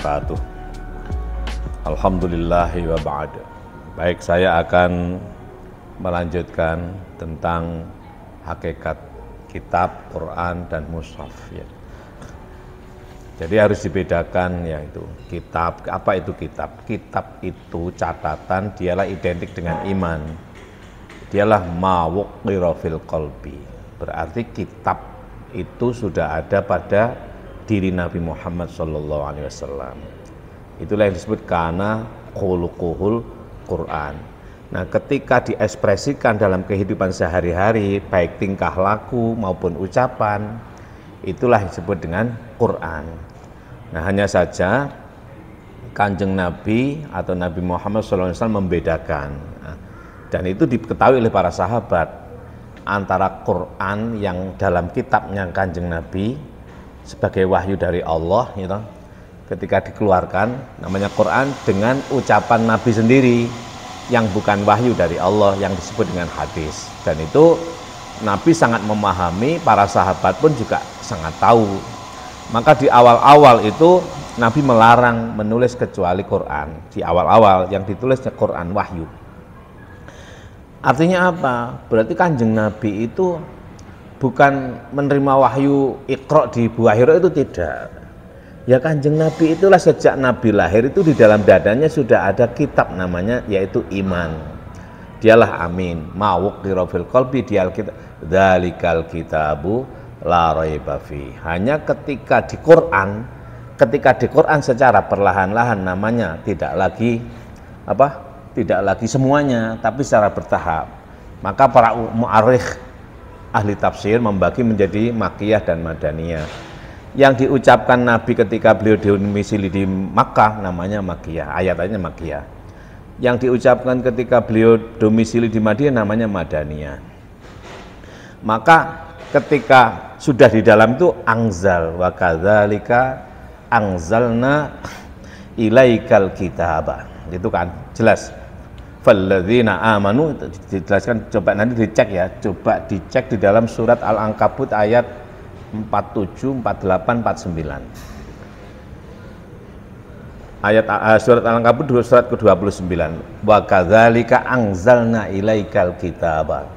wabarakatuh. Alhamdulillahi wa ba'd. Baik, saya akan melanjutkan tentang hakikat kitab, Quran, dan mushaf ya. Jadi harus dibedakan yaitu kitab. Apa itu kitab? Kitab itu catatan, dialah identik dengan iman. Dialah ma wuqira fil qalbi. Berarti kitab itu sudah ada pada diri Nabi Muhammad SAW. Itulah yang disebut kana khuluquhul Quran. Nah, ketika diekspresikan dalam kehidupan sehari-hari, baik tingkah laku maupun ucapan, itulah disebut dengan Quran. Nah, hanya saja Kanjeng Nabi atau Nabi Muhammad SAW membedakan, dan itu diketahui oleh para sahabat, antara Quran yang dalam kitabnya Kanjeng Nabi sebagai wahyu dari Allah gitu, ketika dikeluarkan namanya Quran, dengan ucapan Nabi sendiri yang bukan wahyu dari Allah yang disebut dengan hadis. Dan itu Nabi sangat memahami, para sahabat pun juga sangat tahu. Maka di awal-awal itu Nabi melarang menulis kecuali Quran. Di awal-awal yang ditulisnya Quran wahyu. Artinya apa? Berarti Kanjeng Nabi itu bukan menerima wahyu Iqra di Buah Hira, itu tidak. Ya, Kanjeng Nabi itulah sejak Nabi lahir itu di dalam dadanya sudah ada kitab namanya yaitu iman. Dialah amin. Ma wuqira fil qalbi, dial kitab. Dzalikal kitabu la raiba fi. Hanya ketika di Quran secara perlahan-lahan, namanya tidak lagi semuanya, tapi secara bertahap. Maka para mu'arikh ahli tafsir membagi menjadi Makkiyah dan Madaniyah. Yang diucapkan Nabi ketika beliau domisili di Makkah namanya Makkiyah, ayat-ayatnya Makkiyah. Yang diucapkan ketika beliau domisili di Madinah namanya Madaniyah. Maka ketika sudah di dalam itu angzal, wa kadzalika angzalna ilaikal kitaba. Itu kan jelas. Falladzina amanu, dijelaskan, coba nanti dicek ya, coba dicek di dalam surat Al-Ankabut ayat 47, 48, 49. Ayat surat Al-Ankabut surat ke-29. Wa kadzalika angzalna ilaikal kitaba.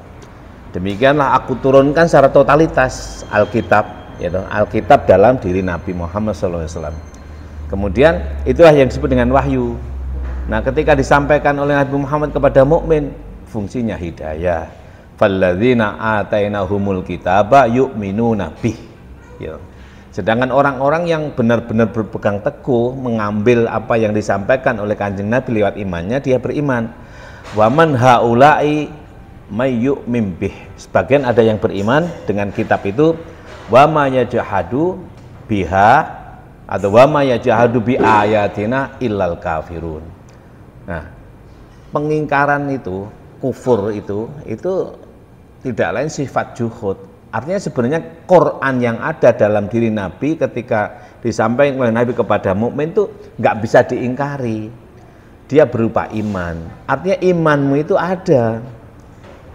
Demikianlah aku turunkan secara totalitas Alkitab, yaitu Alkitab dalam diri Nabi Muhammad SAW. Kemudian itulah yang disebut dengan wahyu. Nah, ketika disampaikan oleh Nabi Muhammad kepada mukmin, fungsinya hidayah. Falladzina atainahumul kitaba yu'minuna bih. Ya. Sedangkan orang-orang yang benar-benar berpegang teguh mengambil apa yang disampaikan oleh Kanjeng Nabi lewat imannya, dia beriman. Wa man haula'i may yu'min bih. Sebagian ada yang beriman dengan kitab itu, wa ma yajhadu biha, atau wa ma yajhadu bi ayatina illal kafirun. Nah, pengingkaran itu, kufur itu tidak lain sifat juhud. Artinya sebenarnya Quran yang ada dalam diri Nabi ketika disampaikan oleh Nabi kepada mukmin itu nggak bisa diingkari. Dia berupa iman. Artinya imanmu itu ada.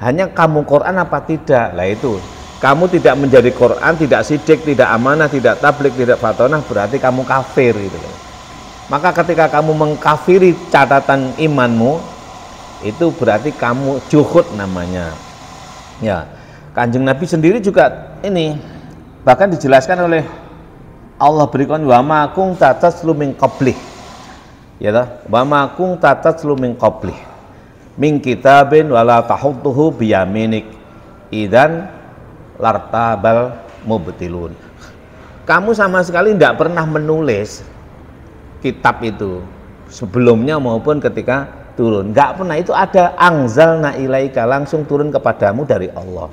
Hanya kamu Quran apa tidak? Lah itu, kamu tidak menjadi Quran, tidak sidik, tidak amanah, tidak tabligh, tidak fatonah, berarti kamu kafir gitu. Maka ketika kamu mengkafiri catatan imanmu, itu berarti kamu juhud namanya. Ya, Kanjeng Nabi sendiri juga ini bahkan dijelaskan oleh Allah, berikan wa ma kunta tatslu min qablih. Ya toh, wa ma kunta tatslu min qablih min kitabin wala tahudduhu biyaminik idan lartabal mubtilun. Kamu sama sekali tidak pernah menulis kitab itu sebelumnya maupun ketika turun, nggak pernah. Itu ada angzalna ilaika, langsung turun kepadamu dari Allah.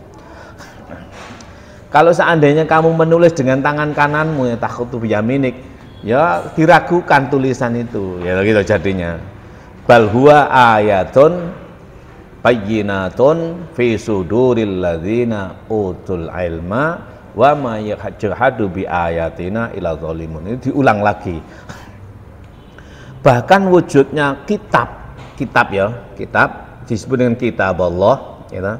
Kalau seandainya kamu menulis dengan tangan kananmu, ya takhutu biyaminik, ya diragukan tulisan itu, ya gitu jadinya. Bal huwa ayatun bayyinatun fi suduril ladzina utul ilma wa ma yajhadu bi ayatina ila zalimun. Ini diulang lagi. Bahkan wujudnya kitab disebut dengan kitab Allah, ya.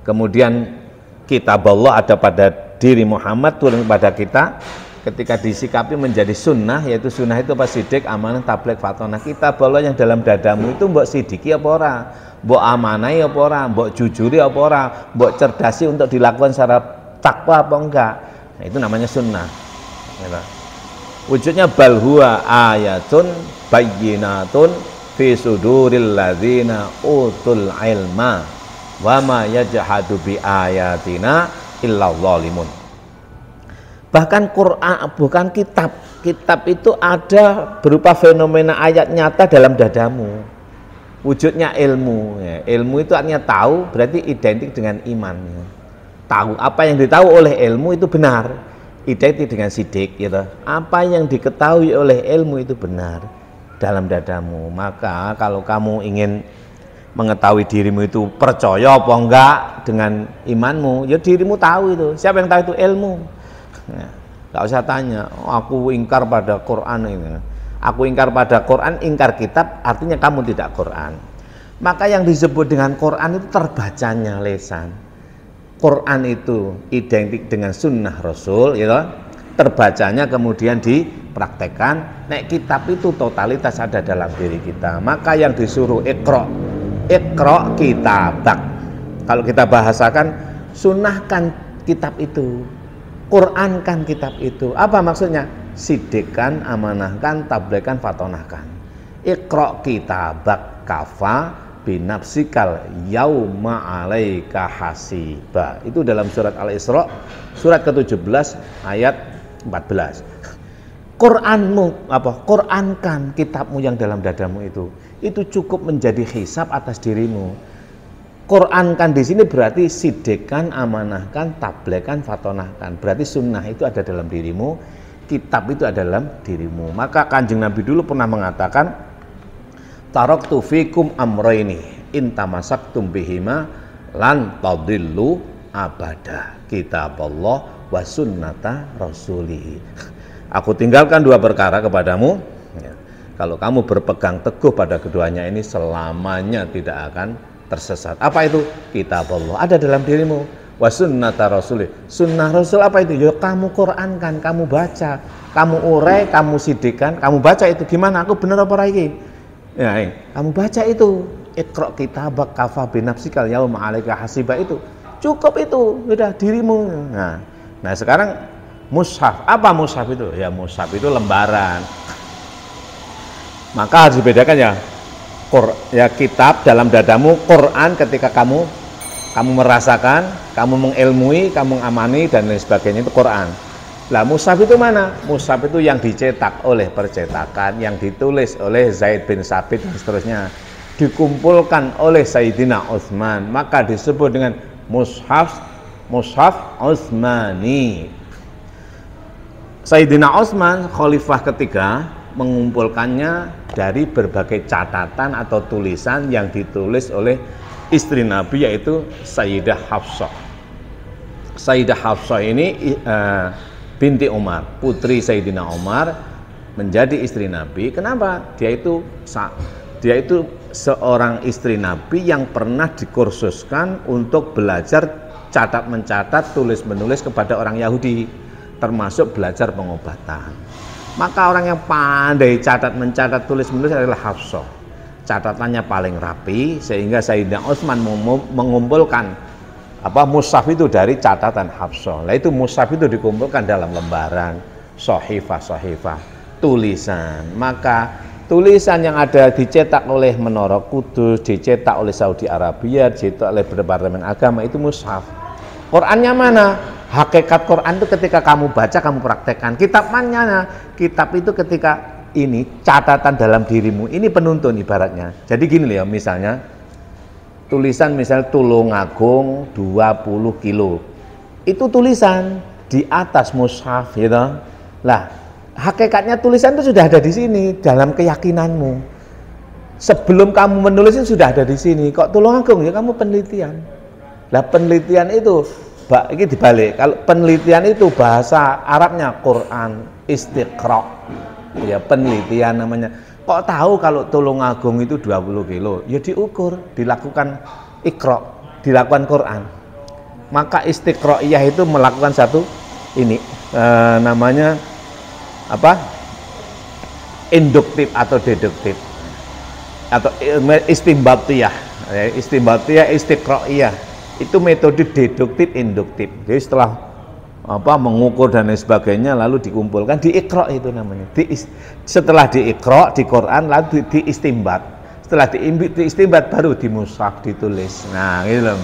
Kemudian kitab Allah ada pada diri Muhammad, turun kepada kita. ketika disikapi menjadi sunnah, yaitu sunnah itu apa? Sidik, amanah, tabligh, fatonah. Kitab Allah yang dalam dadamu itu mbok sidiki apa ora, mbok amanahi apa ora, mbok jujuri apa ora, mbok cerdasi untuk dilakukan secara takwa apa enggak. Nah, itu namanya sunnah. Gitu. Wujudnya bal huwa ayatun bayyinatun fi suduril ladzina utul ilma wa ma yajhadu bi ayatina illa zalimun. Bahkan Quran bukan kitab. Kitab itu ada berupa fenomena ayat nyata dalam dadamu. Wujudnya ilmu. Ya, ilmu itu artinya tahu, berarti identik dengan iman. Ya. Tahu apa yang ditahu oleh ilmu itu benar, identik dengan sidik. Gitu. Apa yang diketahui oleh ilmu itu benar dalam dadamu. Maka kalau kamu ingin mengetahui dirimu itu percaya apa enggak dengan imanmu, ya dirimu tahu itu. Siapa yang tahu itu? Ilmu. Nah, nggak usah tanya, oh, aku ingkar pada Quran ini. Aku ingkar pada Quran, ingkar kitab, artinya kamu tidak Quran. Maka yang disebut dengan Quran itu terbacanya lesan. Quran itu identik dengan sunnah Rasul, ya, terbacanya kemudian dipraktekkan. Nek kitab itu totalitas ada dalam diri kita. Maka yang disuruh iqra kitabak. Kalau kita bahasakan, sunnahkan kitab itu. Qurankan kitab itu. Apa maksudnya? Sidikkan, amanahkan, tabligkan, fatonahkan. Iqra kitabak kafa binafsikal yauma 'alaika hasiba. Itu dalam surat Al-Isra surat ke-17 ayat 14. Quranmu apa? Qurankan kitabmu yang dalam dadamu itu. Itu cukup menjadi hisab atas dirimu. Qurankan di sini berarti sidikkan, amanahkan, tabligkan, fatonahkan. Berarti sunnah itu ada dalam dirimu, kitab itu ada dalam dirimu. Maka Kanjeng Nabi dulu pernah mengatakan, taraktu fikum amroini intamasaktum bihima lan tadillu abada, kitab Allah wa sunnata rasulihi. Aku tinggalkan dua perkara kepadamu, ya. Kalau kamu berpegang teguh pada keduanya ini, selamanya tidak akan tersesat. Apa itu? Kitab Allah ada dalam dirimu, wa sunnata rasulih. Sunnah Rasul apa itu? Ya kamu Qurankan, kamu baca, kamu urai, kamu sidikkan, kamu baca itu. Gimana? Aku benar apa lagi? Ya, kamu baca itu. Iqra kitabak kafa binafsikal yauma 'alaika hasiba itu. Cukup itu, sudah dirimu. Nah sekarang mushaf. Apa mushaf itu? Ya mushaf itu lembaran. Maka harus dibedakan ya. Ya kitab dalam dadamu, Quran ketika kamu merasakan, kamu mengilmui, kamu mengamani dan lain sebagainya, itu Quran. Lah mushaf itu mana? Mushaf itu yang dicetak oleh percetakan, yang ditulis oleh Zaid bin Sabit dan seterusnya, dikumpulkan oleh Sayyidina Utsman, maka disebut dengan mushaf Utsmani. Sayyidina Utsman khalifah ketiga mengumpulkannya dari berbagai catatan atau tulisan yang ditulis oleh istri Nabi, yaitu Sayyidah Hafsah. Sayyidah Hafsah ini binti Umar, putri Sayyidina Umar, menjadi istri Nabi. Kenapa? Dia itu seorang istri Nabi yang pernah dikursuskan untuk belajar catat mencatat, tulis menulis kepada orang Yahudi, termasuk belajar pengobatan. Maka orang yang pandai catat mencatat tulis menulis adalah Hafsah. Catatannya paling rapi, sehingga Sayyidina Utsman mengumpulkan mushaf itu dari catatan Hafsah. Nah itu mushaf itu dikumpulkan dalam lembaran, sahifah, tulisan. Maka tulisan yang ada dicetak oleh Menara Kudus, dicetak oleh Saudi Arabia, dicetak oleh Departemen Agama, itu mushaf. Qurannya mana? Hakikat Quran itu ketika kamu baca, kamu praktekkan. Kitab mana? Kitab itu ketika ini catatan dalam dirimu. Ini penuntun ibaratnya. Jadi gini ya, misalnya tulisan misal Tulungagung 20 kilo. Itu tulisan di atas mushaf gitu. Lah, hakikatnya tulisan itu sudah ada di sini dalam keyakinanmu. Sebelum kamu menulis itu sudah ada di sini. Kok Tulungagung? Ya kamu penelitian. Lah penelitian itu ini dibalik. Kalau penelitian itu bahasa Arabnya Quran, istiqra. Ya penelitian namanya. Kok tahu kalau Tulungagung itu 20 kilo? Ya diukur, dilakukan iqra, dilakukan Quran. Maka istiqraiyah itu melakukan satu ini namanya apa induktif atau deduktif atau istimbatiyah, istimbatiyah, istiqro'iyah, itu metode deduktif induktif. Jadi setelah mengukur dan lain sebagainya lalu dikumpulkan di iqra, itu namanya setelah di iqra di Quran lalu di istimbat, setelah di istimbat baru di mushaf ditulis. Nah gitu loh.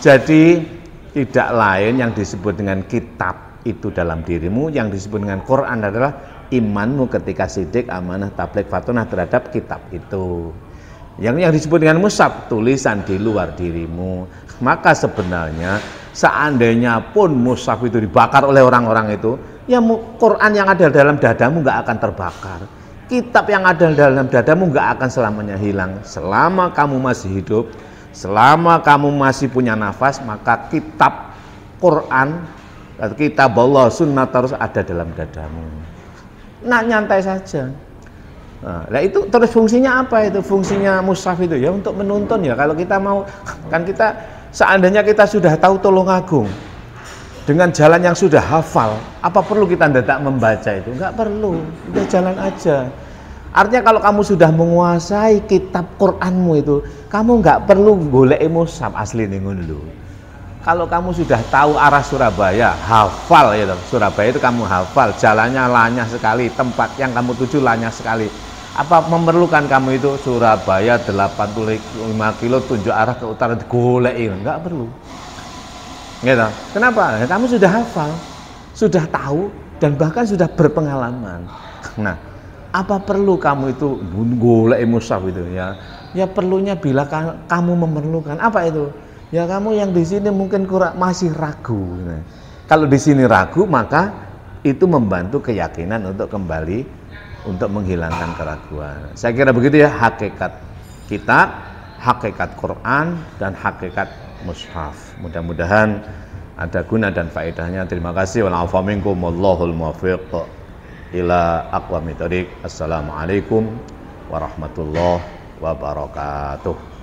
Jadi tidak lain yang disebut dengan kitab itu dalam dirimu, yang disebut dengan Quran adalah imanmu ketika sidik, amanah, tabligh, fatonah terhadap kitab itu. Yang disebut dengan mushaf, tulisan di luar dirimu. Maka sebenarnya seandainya pun mushaf itu dibakar oleh orang-orang itu, ya Quran yang ada dalam dadamu nggak akan terbakar. Kitab yang ada dalam dadamu nggak akan selamanya hilang. Selama kamu masih hidup, selama kamu masih punya nafas, maka kitab Quran, kitab Allah, sunnah terus ada dalam dadamu. Nah, nyantai saja. Nah itu terus fungsinya apa itu? Fungsinya mushaf itu ya untuk menuntun ya. Kalau kita mau, kan kita seandainya kita sudah tahu Tulungagung dengan jalan yang sudah hafal, apa perlu kita tidak membaca itu? Enggak perlu, udah jalan aja. Artinya kalau kamu sudah menguasai kitab Quranmu itu, kamu enggak perlu golek mushaf asli nih ngono. Kalau kamu sudah tahu arah Surabaya, hafal ya, Surabaya itu kamu hafal, jalannya lanyah sekali, tempat yang kamu tuju lanyah sekali. Apa memerlukan kamu itu Surabaya 85 kilo tunjuk arah ke utara golek, enggak perlu. Gitu. Kenapa? Ya, kamu sudah hafal, sudah tahu dan bahkan sudah berpengalaman. Nah, apa perlu kamu itu golek mushaf itu ya? Ya perlunya bila kamu memerlukan. Apa itu? Ya kamu yang di sini mungkin masih ragu. Nah, kalau di sini ragu, maka itu membantu keyakinan untuk kembali, untuk menghilangkan keraguan. Saya kira begitu ya, hakikat kitab, hakikat Quran, dan hakikat mushaf. Mudah-mudahan ada guna dan faedahnya. Terima kasih. Wa'alaikum minkum wallahul muwaffiq ila aqwamit thoriq. Assalamualaikum warahmatullahi wabarakatuh.